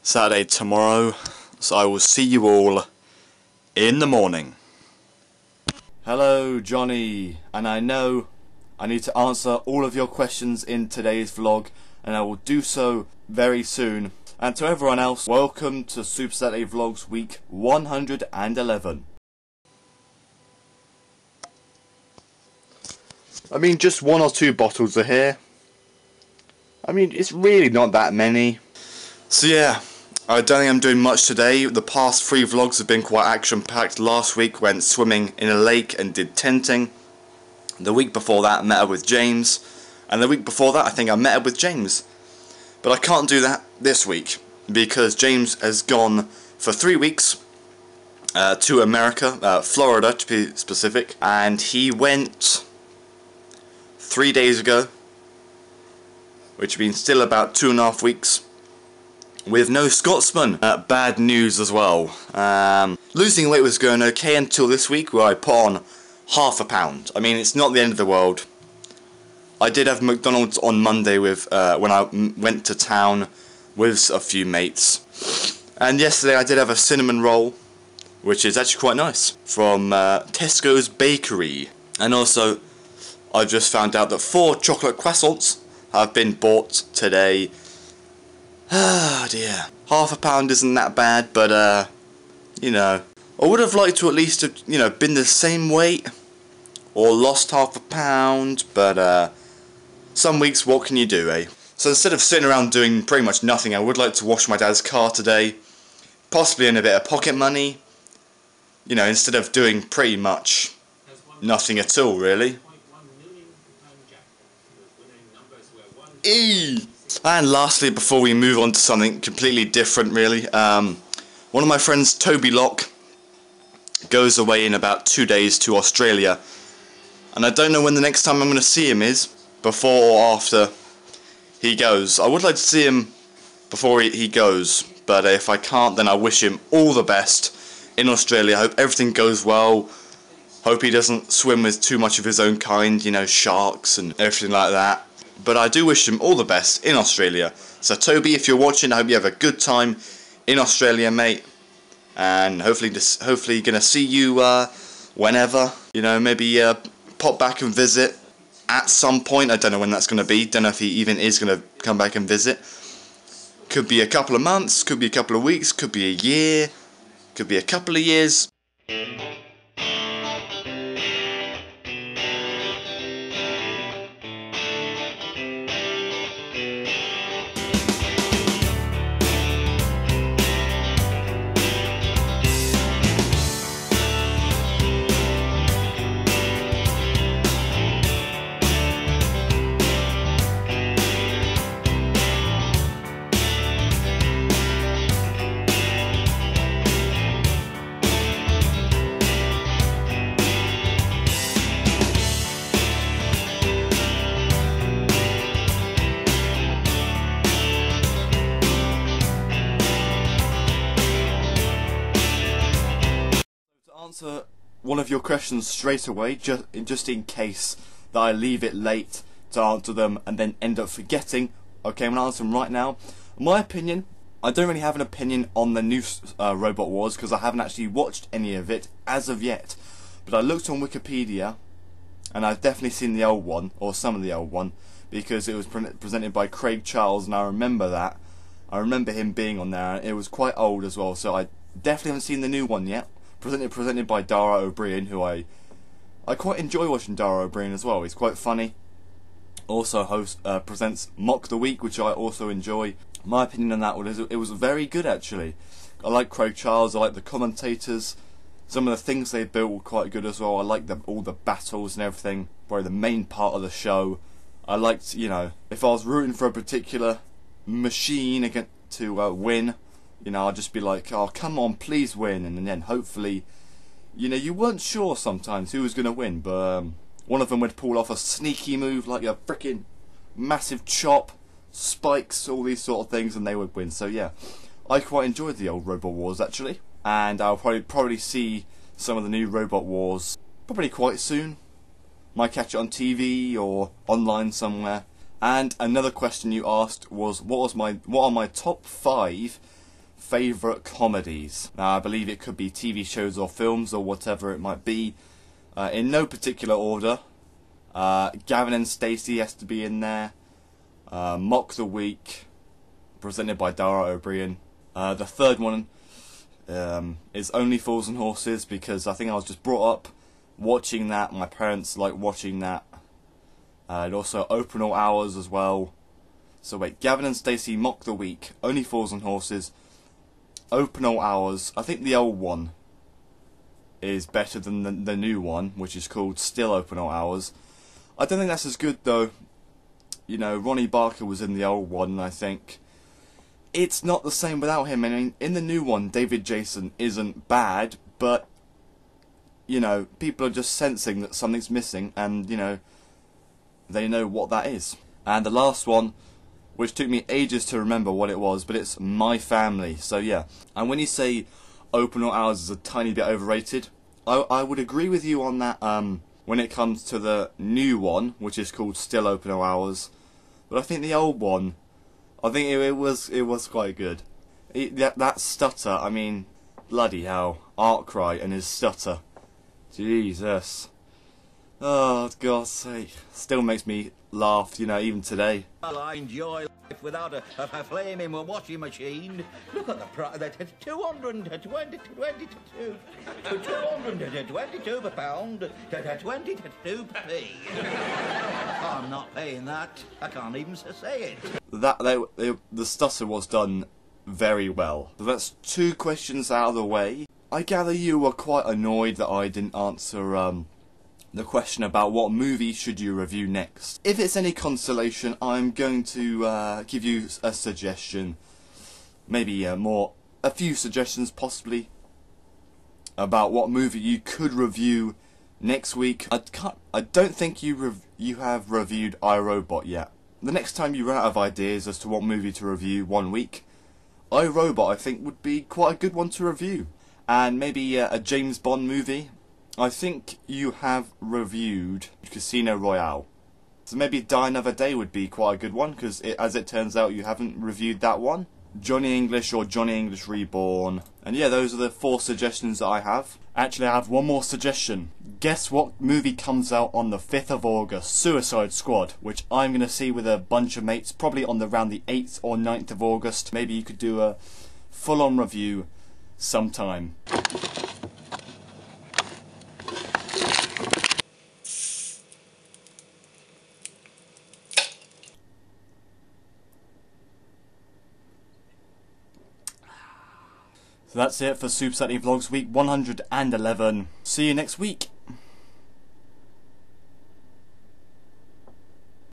Saturday tomorrow, so I will see you all in the morning. Hello Johnny, and I know I need to answer all of your questions in today's vlog, and I will do so very soon. And to everyone else, welcome to Super Saturday Vlogs week 111. I mean, just 1 or 2 bottles are here. I mean, it's really not that many. So yeah, I don't think I'm doing much today. The past 3 vlogs have been quite action-packed. Last week went swimming in a lake and did tenting. The week before that I met up with James. And the week before that I think I met up with James. But I can't do that this week because James has gone for 3 weeks to America, Florida to be specific. And he went 3 days ago, which has been still about 2.5 weeks, with no Scotsman. Bad news as well. Losing weight was going okay until this week, where I put on ½ pound. I mean, it's not the end of the world. I did have McDonald's on Monday with when I went to town with a few mates, and yesterday I did have a cinnamon roll, which is actually quite nice, from Tesco's bakery. And also I've just found out that 4 chocolate croissants have been bought today. Ah dear. ½ pound isn't that bad, but you know, I would have liked to at least have, you know, been the same weight or lost ½ pound, but some weeks what can you do, eh? So instead of sitting around doing pretty much nothing, I would like to wash my dad's car today, possibly earn a bit of pocket money, you know, instead of doing pretty much nothing at all, really. And lastly, before we move on to something completely different, really, one of my friends, Toby Locke, goes away in about 2 days to Australia, and I don't know when the next time I'm going to see him is, before or after he goes. I would like to see him before he goes, but if I can't, then I wish him all the best in Australia. I hope everything goes well. Hope he doesn't swim with too much of his own kind, you know, sharks and everything like that. But I do wish him all the best in Australia. So Toby, if you're watching, I hope you have a good time in Australia, mate. And hopefully gonna see you whenever. You know, maybe pop back and visit at some point. I don't know when that's gonna be. Don't know if he even is gonna come back and visit. Could be a couple of months. Could be a couple of weeks. Could be a year. Could be a couple of years. Answer one of your questions straight away, just in case that I leave it late to answer them and then end up forgetting. Okay, I'm going to answer them right now. My opinion, I don't really have an opinion on the new Robot Wars because I haven't actually watched any of it as of yet. But I looked on Wikipedia and I've definitely seen the old one, or some of the old one, because it was presented by Craig Charles, and I remember that. I remember him being on there, and it was quite old as well, so I definitely haven't seen the new one yet. Presented by Dara O'Brien, who I quite enjoy watching Dara O'Brien as well. He's quite funny. Also presents Mock the Week, which I also enjoy. My opinion on that one is it was very good, actually. I like Craig Charles, I like the commentators. Some of the things they built were quite good as well. I like all the battles and everything. Probably the main part of the show. I liked, you know, if I was rooting for a particular machine to win, you know, I'd just be like, oh, come on, please win. And then hopefully, you know, you weren't sure sometimes who was going to win. But one of them would pull off a sneaky move, like a freaking massive chop, spikes, all these sort of things, and they would win. So yeah, I quite enjoyed the old Robot Wars, actually. And I'll probably see some of the new Robot Wars probably quite soon. Might catch it on TV or online somewhere. And another question you asked was, what are my top 5 favourite comedies. Now, I believe it could be TV shows or films or whatever it might be. In no particular order. Gavin and Stacey has to be in there. Mock the Week, presented by Dara O'Brien. The third one is Only Fools and Horses, because I think I was just brought up watching that. My parents like watching that. And also Open All Hours as well. So wait, Gavin and Stacey, Mock the Week, Only Fools and Horses, Open All Hours. I think the old one is better than the new one, which is called Still Open All Hours. I don't think that's as good though. You know, Ronnie Barker was in the old one, and I think it's not the same without him. I mean, in the new one, David Jason isn't bad, but, you know, people are just sensing that something's missing, and, you know, they know what that is. And the last one, which took me ages to remember what it was, but it's My Family. So yeah, and when you say Open All Hours is a tiny bit overrated, I would agree with you on that when it comes to the new one, which is called Still Open All Hours. But I think the old one, I think it was quite good. That stutter, I mean, bloody hell, Arkwright and his stutter. Jesus. Oh, God's sake. Still makes me laugh, you know, even today. Well, I enjoy life without a flaming washing machine. Look at the price. 222 per pound, 22p. I'm not paying that. I can't even say it. The stutter was done very well. So that's 2 questions out of the way. I gather you were quite annoyed that I didn't answer the question about what movie should you review next. If it's any consolation, I'm going to give you a suggestion, maybe a few suggestions possibly, about what movie you could review next week. I don't think you have reviewed iRobot yet. The next time you run out of ideas as to what movie to review one week, iRobot I think would be quite a good one to review. And maybe a James Bond movie. I think you have reviewed Casino Royale. So maybe Die Another Day would be quite a good one, because as it turns out you haven't reviewed that one. Johnny English or Johnny English Reborn. And yeah, those are the 4 suggestions that I have. Actually, I have one more suggestion. Guess what movie comes out on the 5th of August? Suicide Squad, which I'm going to see with a bunch of mates, probably on around the 8th or 9th of August. Maybe you could do a full-on review sometime. So that's it for Super Saturday Vlogs week 111. See you next week.